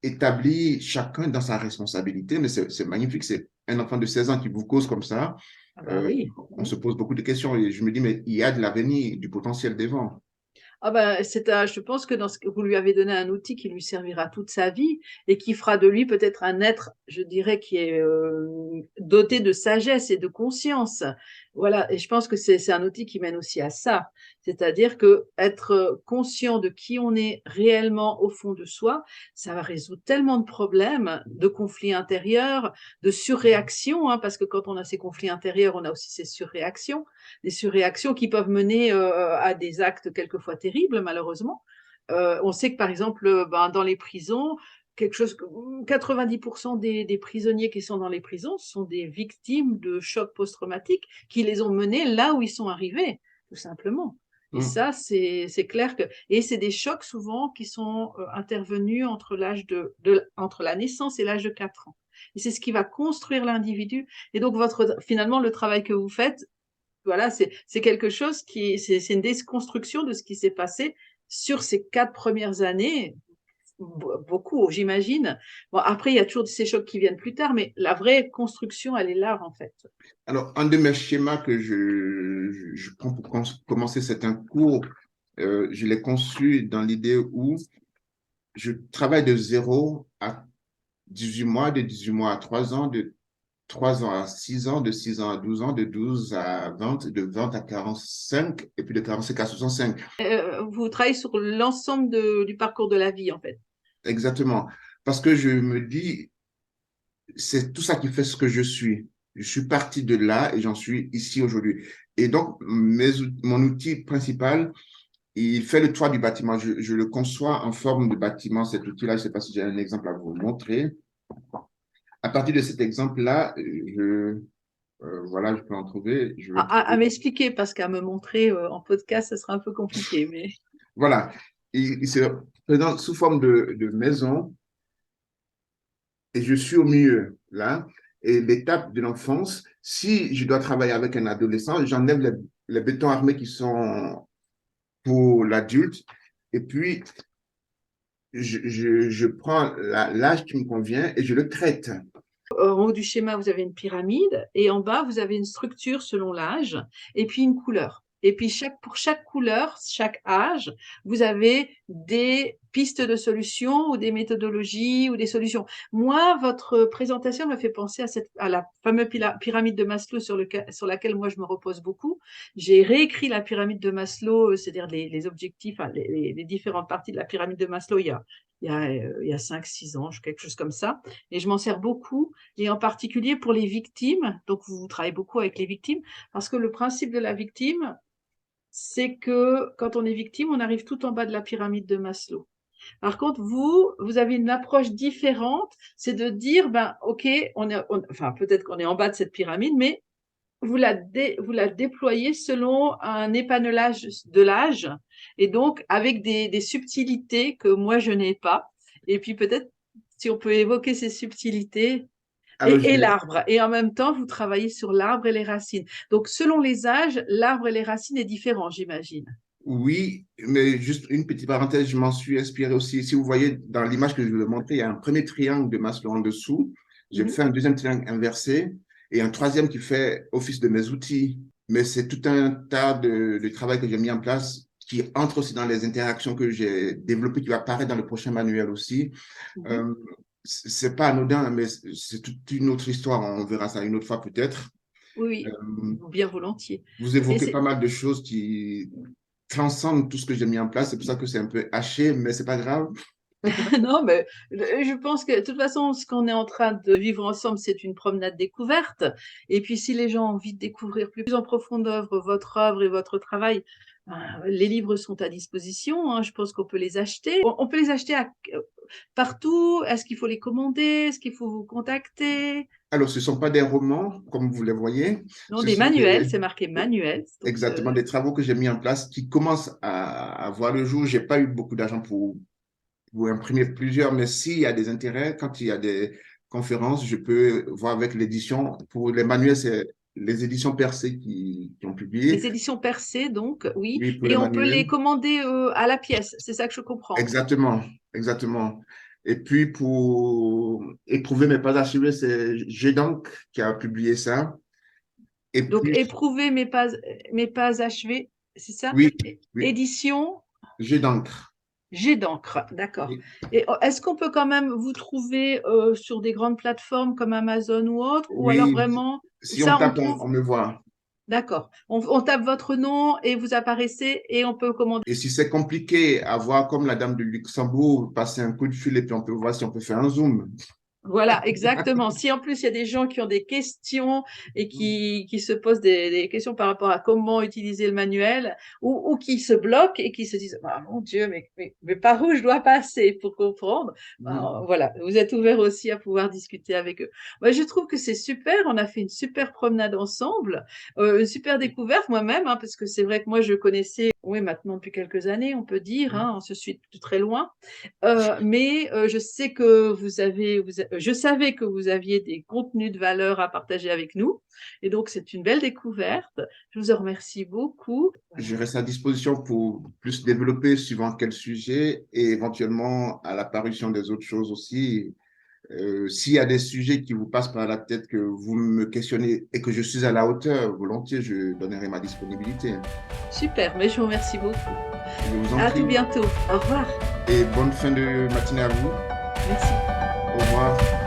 établir chacun dans sa responsabilité. Mais c'est magnifique, c'est un enfant de 16 ans qui vous cause comme ça. Ah bah Euh, oui. on se pose beaucoup de questions et je me dis, mais il y a de l'avenir, du potentiel devant. Ah ben, je pense que vous lui avez donné un outil qui lui servira toute sa vie et qui fera de lui peut-être un être, je dirais, qui est doté de sagesse et de conscience. Voilà, et je pense que c'est un outil qui mène aussi à ça. C'est-à-dire que être conscient de qui on est réellement au fond de soi, ça va résoudre tellement de problèmes, de conflits intérieurs, de surréactions, hein, parce que quand on a ces conflits intérieurs, on a aussi ces surréactions, des surréactions qui peuvent mener à des actes quelquefois terribles, malheureusement. On sait que, par exemple, ben, dans les prisons, 90% des prisonniers qui sont dans les prisons sont des victimes de chocs post-traumatiques qui les ont menés là où ils sont arrivés, tout simplement. Et Mm. ça, c'est clair que, et c'est des chocs souvent qui sont intervenus entre entre la naissance et l'âge de 4 ans. Et c'est ce qui va construire l'individu. Et donc, finalement, le travail que vous faites, voilà, c'est quelque chose c'est une déconstruction de ce qui s'est passé sur ces 4 premières années. Beaucoup, j'imagine. Bon, après, il y a toujours ces chocs qui viennent plus tard, mais la vraie construction, elle est là, en fait. Alors, un de mes schémas que je prends pour commencer certains cours, je l'ai conçu dans l'idée où je travaille de 0 à 18 mois, de 18 mois à 3 ans, de 3 ans à 6 ans, de 6 ans à 12 ans, de 12 à 20, de 20 à 45, et puis de 45 à 65. Vous travaillez sur l'ensemble du parcours de la vie, en fait. Exactement. Parce que je me dis, c'est tout ça qui fait ce que je suis. Je suis parti de là et j'en suis ici aujourd'hui. Et donc, mon outil principal, il fait le toit du bâtiment. Je le conçois en forme de bâtiment, cet outil-là. Je ne sais pas si j'ai un exemple à vous montrer. À partir de cet exemple-là, voilà, je peux en trouver. Je vais À trouver. m'expliquer, parce qu'à me montrer en podcast, ce sera un peu compliqué. Mais Voilà. Il se présente sous forme de maison et je suis au milieu, là. Et l'étape de l'enfance, si je dois travailler avec un adolescent, j'enlève les bétons armés qui sont pour l'adulte. Et puis, je prends l'âge qui me convient et je le traite. en haut du schéma, vous avez une pyramide et en bas, vous avez une structure selon l'âge et puis une couleur. Et puis, pour chaque couleur, chaque âge, vous avez des pistes de solutions ou des méthodologies ou des solutions. Moi, votre présentation me fait penser à la fameuse pyramide de Maslow sur laquelle moi je me repose beaucoup. J'ai réécrit la pyramide de Maslow, c'est-à-dire les objectifs, enfin, les différentes parties de la pyramide de Maslow il y a 5-6 ans, quelque chose comme ça. Et je m'en sers beaucoup, et en particulier pour les victimes. Donc, vous travaillez beaucoup avec les victimes, parce que le principe de la victime, c'est que quand on est victime, on arrive tout en bas de la pyramide de Maslow. Par contre, vous avez une approche différente, c'est de dire, ben, OK, enfin, peut-être qu'on est en bas de cette pyramide, mais vous la déployez selon un épanelage de l'âge, et donc avec des subtilités que moi, je n'ai pas. Et puis peut-être, si on peut évoquer ces subtilités, Alors, et l'arbre. Et en même temps, vous travaillez sur l'arbre et les racines. Donc, selon les âges, l'arbre et les racines est différent, j'imagine. oui, mais juste une petite parenthèse, je m'en suis inspiré aussi. Si vous voyez dans l'image que je vais vous montrer, il y a un premier triangle de Maslow en dessous. J'ai Mhm. fait un deuxième triangle inversé et un troisième qui fait office de mes outils. Mais c'est tout un tas de travail que j'ai mis en place qui entre aussi dans les interactions que j'ai développées, qui va apparaître dans le prochain manuel aussi. Mhm. Euh, c'est pas anodin, mais c'est toute une autre histoire. On verra ça une autre fois peut-être. Oui, Euh, oui, bien volontiers. vous Et évoquez pas mal de choses qui transcendent tout ce que j'ai mis en place. C'est pour ça que c'est un peu haché, mais c'est pas grave. non, mais je pense que de toute façon, ce qu'on est en train de vivre ensemble, c'est une promenade découverte. Et puis, si les gens ont envie de découvrir plus en profondeur votre œuvre et votre travail, les livres sont à disposition, hein. Je pense qu'on peut les acheter. On peut les acheter partout. Est-ce qu'il faut les commander? Est-ce qu'il faut vous contacter? Alors, ce ne sont pas des romans, comme vous les voyez. Non, Ce des sont manuels, c'est marqué manuel. Donc, exactement des travaux que j'ai mis en place qui commencent à voir le jour. J'ai pas eu beaucoup d'argent pour imprimer plusieurs, mais s'il y a des intérêts, quand il y a des conférences, je peux voir avec l'édition. Pour les manuels, c'est les éditions Percé qui ont publié. les éditions Percé, donc, oui. Oui, pour les Et on peut les manuels. commander à la pièce. C'est ça que je comprends. Exactement, exactement. Et puis, pour éprouver mes pas achevés, c'est Gédank qui a publié ça. Et Donc, puis, éprouver mes pas achevés, c'est ça? oui, oui, Édition Jet d'encre. Jet d'encre, d'accord. Oui, Et est-ce qu'on peut quand même vous trouver sur des grandes plateformes comme Amazon ou autre, ou alors oui, vraiment, si on ça on tape, trouve, on me voit. d'accord. On tape votre nom et vous apparaissez et on peut commander. Et si c'est compliqué à voir comme la dame de Luxembourg, passer un coup de fil et puis on peut voir si on peut faire un zoom. Voilà, exactement. Si en plus il y a des gens qui ont des questions et qui se posent des questions par rapport à comment utiliser le manuel ou qui se bloquent et qui se disent, ah, mon Dieu, mais par où je dois passer pour comprendre? Ben, voilà, vous êtes ouvert aussi à pouvoir discuter avec eux. Moi, je trouve que c'est super. On a fait une super promenade ensemble, une super découverte moi-même, hein, parce que c'est vrai que moi je connaissais, oui, maintenant depuis quelques années, on peut dire, hein, on se suit de très loin. Mais je sais que je savais que vous aviez des contenus de valeur à partager avec nous, et donc c'est une belle découverte. Je vous en remercie beaucoup. Je Voilà. reste à disposition pour plus développer suivant quel sujet et éventuellement à l'apparition des autres choses aussi. S'il y a des sujets qui vous passent par la tête, que vous me questionnez et que je suis à la hauteur, volontiers, je donnerai ma disponibilité. Super, mais je vous remercie beaucoup. Je vous en À tout prie bientôt. Au revoir. et bonne fin de matinée à vous. Merci. Au revoir.